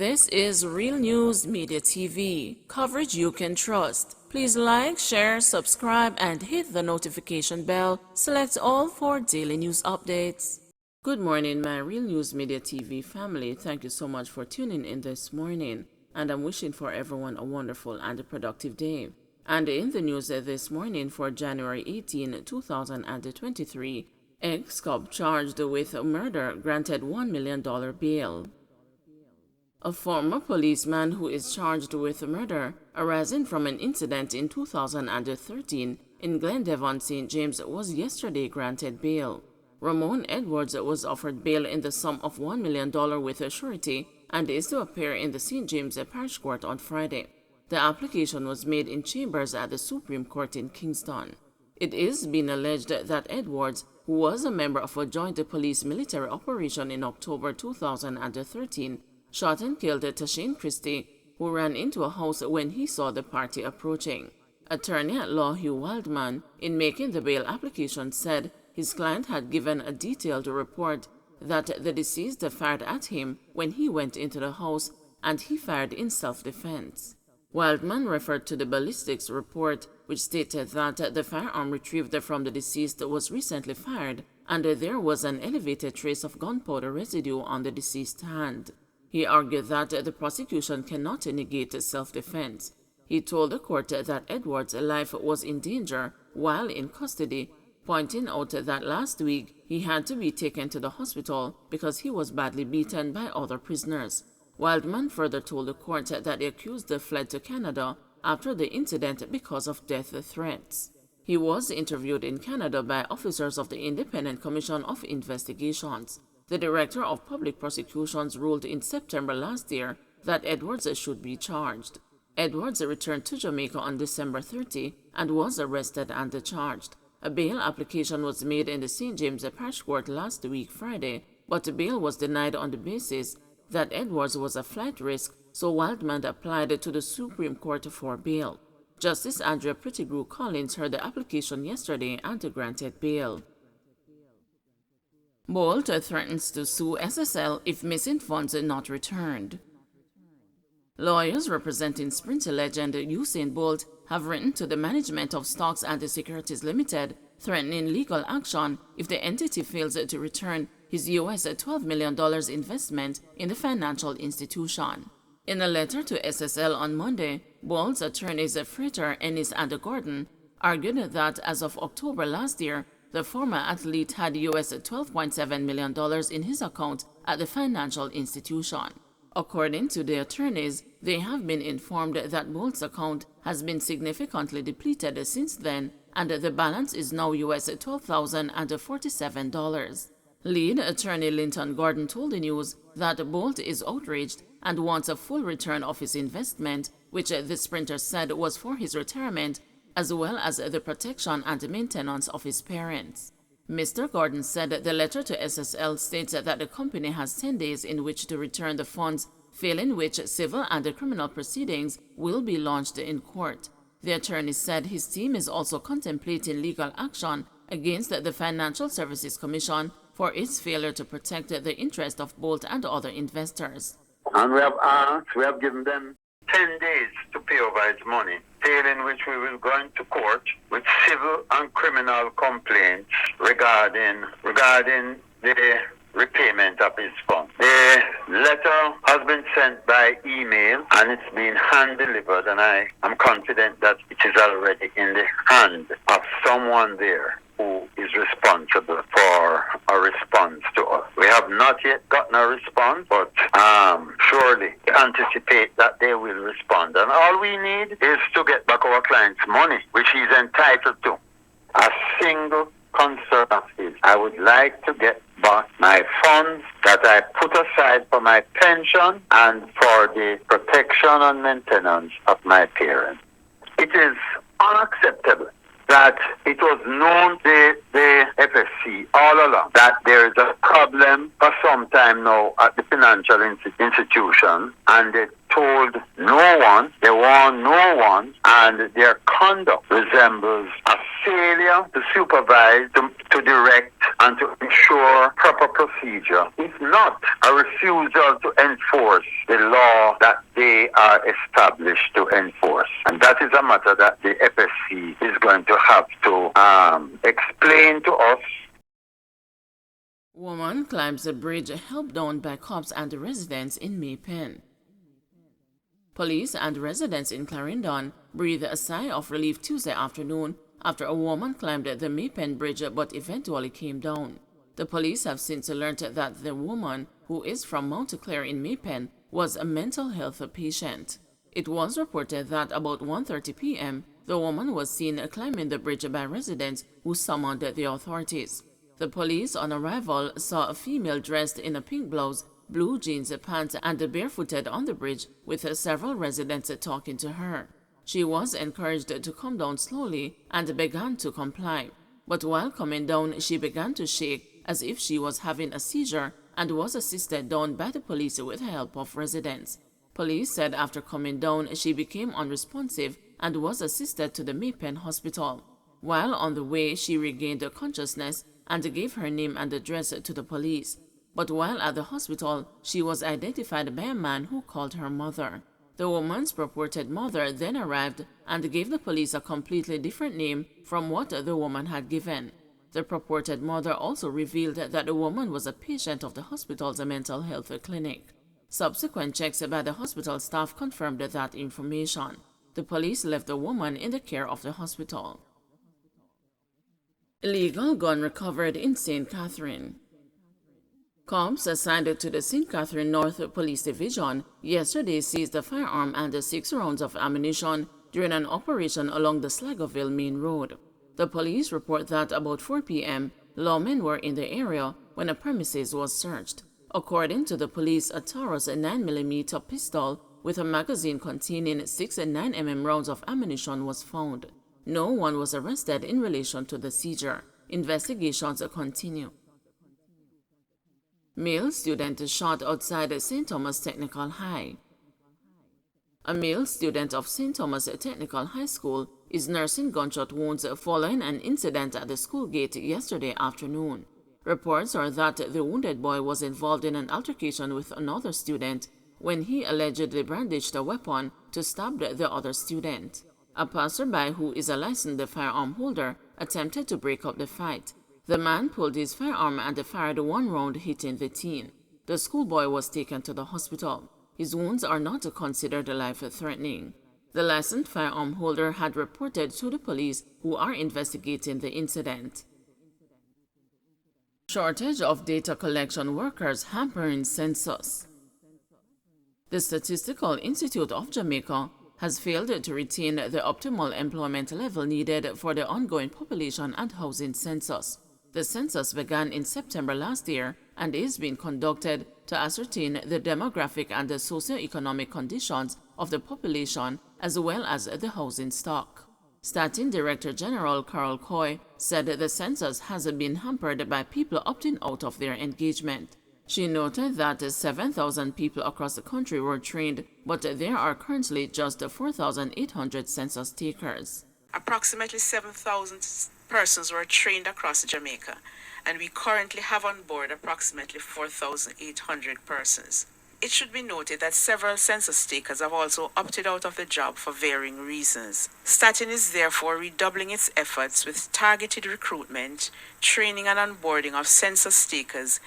This is Real News Media TV, coverage you can trust. Please like, share, subscribe, and hit the notification bell. Select all for daily news updates. Good morning, my Real News Media TV family. Thank you so much for tuning in this morning, and I'm wishing for everyone a wonderful and a productive day. And in the news this morning for January 18, 2023, Excomp charged with murder granted $1 million bail. A former policeman who is charged with murder arising from an incident in 2013 in Glen Devon, St. James was yesterday granted bail. Ramon Edwards was offered bail in the sum of $1 million with a surety and is to appear in the St. James Parish Court on Friday. The application was made in chambers at the Supreme Court in Kingston. It is being alleged that Edwards, who was a member of a joint police military operation in October 2013, shot and killed Tashane Christie, who ran into a house when he saw the party approaching. Attorney at law Hugh Wildman, in making the bail application, said his client had given a detailed report that the deceased fired at him when he went into the house and he fired in self-defense. Wildman referred to the ballistics report, which stated that the firearm retrieved from the deceased was recently fired and there was an elevated trace of gunpowder residue on the deceased's hand. He argued that the prosecution cannot negate self-defense. He told the court that Edwards' life was in danger while in custody, pointing out that last week he had to be taken to the hospital because he was badly beaten by other prisoners. Wildman further told the court that the accused fled to Canada after the incident because of death threats. He was interviewed in Canada by officers of the Independent Commission of Investigations. The Director of Public Prosecutions ruled in September last year that Edwards should be charged. Edwards returned to Jamaica on December 30 and was arrested and charged. A bail application was made in the St. James Parish Court last week Friday, but bail was denied on the basis that Edwards was a flight risk, so Wildman applied to the Supreme Court for bail. Justice Andrea Pettigrew Collins heard the application yesterday and granted bail. Bolt threatens to sue SSL if missing funds are not returned. Lawyers representing Sprinter legend Usain Bolt have written to the management of Stocks and Securities Limited, threatening legal action if the entity fails to return his US $12 million investment in the financial institution. In a letter to SSL on Monday, Bolt's attorneys Frater, Ennis, and Gordon argued that as of October last year, the former athlete had US $12.7 million in his account at the financial institution. According to the attorneys, they have been informed that Bolt's account has been significantly depleted since then, and the balance is now US $12,047. Lead attorney Linton Gordon told the news that Bolt is outraged and wants a full return of his investment, which the Sprinter said was for his retirement, as well as the protection and maintenance of his parents. Mr. Gordon said the letter to SSL states that the company has 10 days in which to return the funds, failing which civil and criminal proceedings will be launched in court. The attorney said his team is also contemplating legal action against the Financial Services Commission for its failure to protect the interest of Bolt and other investors. And we have given them 10 days to pay over his money, failing which we will go into court with civil and criminal complaints regarding the repayment of his funds. The letter has been sent by email and it's been hand-delivered, and I am confident that it is already in the hand of someone there who is responsible for a response to us. We have not yet gotten a response, but surely anticipate that they will respond. And all we need is to get back our client's money, which he's entitled to. A single concern of his: I would like to get back my funds that I put aside for my pension and for the protection and maintenance of my parents. It is unacceptable that it was known to the FSC all along that there is a problem for some time now at the financial institution, and they told no one, they warned no one, and their conduct resembles a failure to supervise, to direct, and to ensure proper procedure, if not a refusal to enforce the law that they are established to enforce. And that is a matter that the FSC is going to have to explain to us. Woman climbs a bridge held down by cops and residents in Maypen. Police and residents in Clarendon breathed a sigh of relief Tuesday afternoon after a woman climbed the Maypen Bridge but eventually came down. The police have since learned that the woman, who is from Mount Clare in Maypen, was a mental health patient. It was reported that about 1:30 p.m., the woman was seen climbing the bridge by residents who summoned the authorities. The police on arrival saw a female dressed in a pink blouse, blue jeans, pants, and barefooted on the bridge with several residents talking to her. She was encouraged to come down slowly and began to comply. But while coming down, she began to shake as if she was having a seizure and was assisted down by the police with the help of residents. Police said after coming down, she became unresponsive and was assisted to the Maypen Hospital. While on the way, she regained consciousness and gave her name and address to the police. But while at the hospital, she was identified by a man who called her mother. The woman's purported mother then arrived and gave the police a completely different name from what the woman had given. The purported mother also revealed that the woman was a patient of the hospital's mental health clinic. Subsequent checks by the hospital staff confirmed that information. The police left the woman in the care of the hospital. Illegal gun recovered in St. Catherine. Cops assigned to the St. Catherine North Police Division yesterday seized a firearm and 6 rounds of ammunition during an operation along the Slaggoville Main Road. The police report that about 4 p.m., lawmen were in the area when a premises was searched. According to the police, a Taurus 9mm pistol with a magazine containing 6 9mm rounds of ammunition was found. No one was arrested in relation to the seizure. Investigations continue. Male student shot outside St. Thomas Technical High. A male student of St. Thomas Technical High School is nursing gunshot wounds following an incident at the school gate yesterday afternoon. Reports are that the wounded boy was involved in an altercation with another student when he allegedly brandished a weapon to stab the other student. A passerby who is a licensed firearm holder attempted to break up the fight. The man pulled his firearm and fired 1 round, hitting the teen. The schoolboy was taken to the hospital. His wounds are not considered life-threatening. The licensed firearm holder had reported to the police, who are investigating the incident. Shortage of data collection workers hampering census. The Statistical Institute of Jamaica has failed to retain the optimal employment level needed for the ongoing population and housing census. The census began in September last year and is being conducted to ascertain the demographic and the socio-economic conditions of the population as well as the housing stock. Statin Director General Carol Coy said the census has been hampered by people opting out of their engagement. She noted that 7,000 people across the country were trained, but there are currently just 4,800 census takers. Approximately 7,000 persons were trained across Jamaica, and we currently have on board approximately 4,800 persons. It should be noted that several census takers have also opted out of the job for varying reasons. Statin is therefore redoubling its efforts with targeted recruitment, training and onboarding of census takers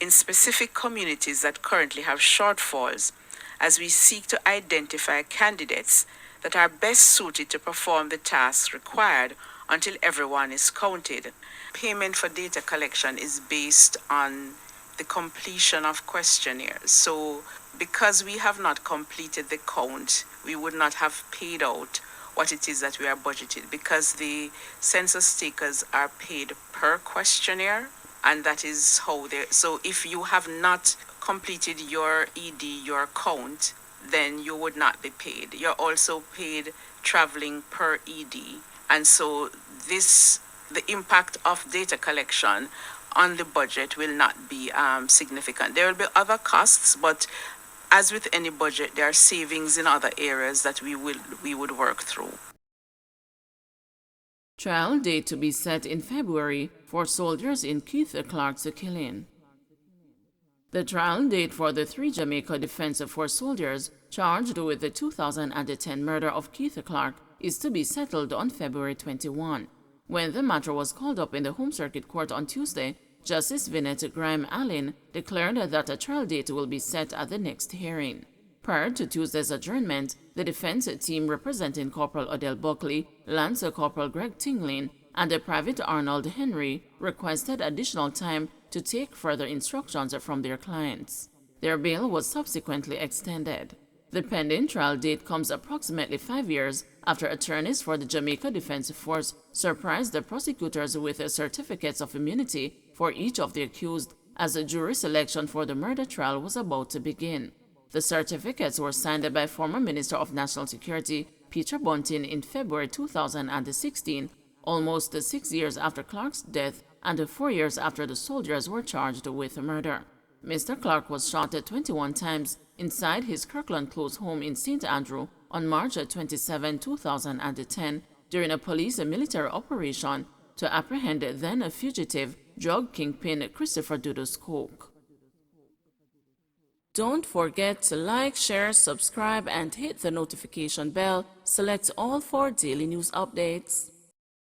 in specific communities that currently have shortfalls, as we seek to identify candidates that are best suited to perform the tasks required until everyone is counted. Payment for data collection is based on the completion of questionnaires. So because we have not completed the count, we would not have paid out what it is that we are budgeted, because the census takers are paid per questionnaire, and that is how they. So if you have not completed your ED, your count, then you would not be paid. You're also paid traveling per ED, And so the impact of data collection on the budget will not be significant. There will be other costs, but as with any budget, there are savings in other areas that we would work through. Trial date to be set in February for soldiers in Keith Clark's killing. The trial date for the 3 Jamaica Defense Force soldiers charged with the 2010 murder of Keith Clark is to be settled on February 21. When the matter was called up in the Home Circuit Court on Tuesday, Justice Vinette Graham Allen declared that a trial date will be set at the next hearing. Prior to Tuesday's adjournment, the defense team representing Corporal Odell Buckley, Lance Corporal Greg Tinglin, and Private Arnold Henry requested additional time to take further instructions from their clients. Their bail was subsequently extended. The pending trial date comes approximately 5 years after attorneys for the Jamaica Defense Force surprised the prosecutors with certificates of immunity for each of the accused as a jury selection for the murder trial was about to begin. The certificates were signed by former Minister of National Security Peter Bunting in February 2016, almost 6 years after Clark's death and 4 years after the soldiers were charged with murder. Mr. Clark was shot 21 times inside his Kirkland Close home in St. Andrew on March 27, 2010 during a police military operation to apprehend then fugitive drug kingpin Christopher Dudus Coke. Don't forget to like, share, subscribe, and hit the notification bell. Select all for daily news updates.